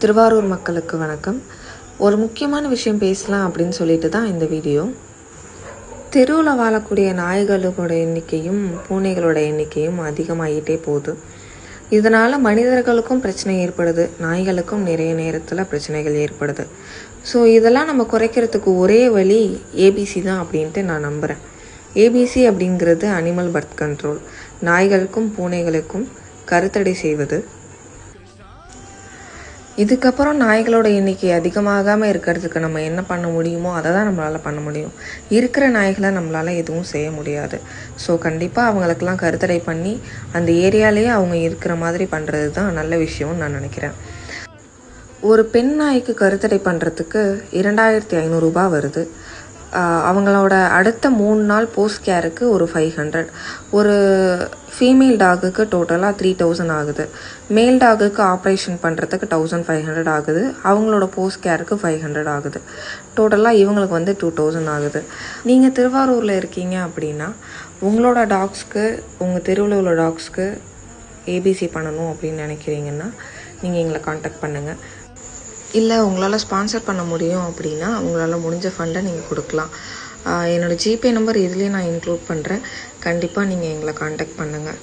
திருவாரூர் மக்களுக்கு வணக்கம். ஒரு முக்கியமான விஷயம் பேசலாம் அப்படின்னு சொல்லிட்டு தான் இந்த வீடியோ. தெருவில் வாழக்கூடிய நாய்களோட எண்ணிக்கையும் பூனைகளோட எண்ணிக்கையும் அதிகமாகிட்டே போகுது. இதனால் மனிதர்களுக்கும் பிரச்சனை ஏற்படுது, நாய்களுக்கும் நிறைய நேரத்தில் பிரச்சனைகள் ஏற்படுது. ஸோ இதெல்லாம் நம்ம குறைக்கிறதுக்கு ஒரே வழி ஏபிசி தான் அப்படின்ட்டு நான் நம்புகிறேன். ஏபிசி அப்படிங்கிறது அனிமல் பர்த் கண்ட்ரோல். நாய்களுக்கும் பூனைகளுக்கும் கருத்தடை செய்வது. இதுக்கப்புறம் நாய்களோட எண்ணிக்கை அதிகமாகாமல் இருக்கிறதுக்கு நம்ம என்ன பண்ண முடியுமோ அதை தான் நம்மளால் பண்ண முடியும். இருக்கிற நாய்களை நம்மளால் எதுவும் செய்ய முடியாது. ஸோ கண்டிப்பாக அவங்களுக்கெல்லாம் கருத்தடை பண்ணி அந்த ஏரியாலேயே அவங்க இருக்கிற மாதிரி பண்ணுறது தான் நல்ல விஷயம்னு நான் நினைக்கிறேன். ஒரு பெண் நாய்க்கு கருத்தடை பண்ணுறதுக்கு 2500 ரூபாய் வருது. அவங்களோட அடுத்த 3 நாள் போஸ்ட் கேருக்கு ஒரு 500. ஒரு ஃபீமேல் டாகுக்கு டோட்டலாக 3000 ஆகுது. மேல் டாகுக்கு ஆப்ரேஷன் பண்ணுறதுக்கு 1500 ஆகுது. அவங்களோட போஸ்ட் கேருக்கு 500 ஆகுது. டோட்டலாக இவங்களுக்கு 2000 ஆகுது. நீங்கள் திருவாரூரில் இருக்கீங்க அப்படின்னா உங்களோட டாக்ஸ்க்கு, உங்கள் தெருவில் உள்ள டாக்ஸ்க்கு ஏபிசி பண்ணணும் அப்படின்னு நினைக்கிறீங்கன்னா நீங்கள் எங்களை காண்டாக்ட் பண்ணுங்கள். இல்லை உங்களால் ஸ்பான்சர் பண்ண முடியும் அப்படின்னா உங்களால் முடிஞ்ச ஃபண்டை நீங்கள் கொடுக்கலாம். என்னோடய ஜிபே நம்பர் இதுலேயே நான் இன்க்ளூட் பண்ணுறேன். கண்டிப்பாக நீங்கள் எங்களை காண்டாக்ட் பண்ணுங்கள்.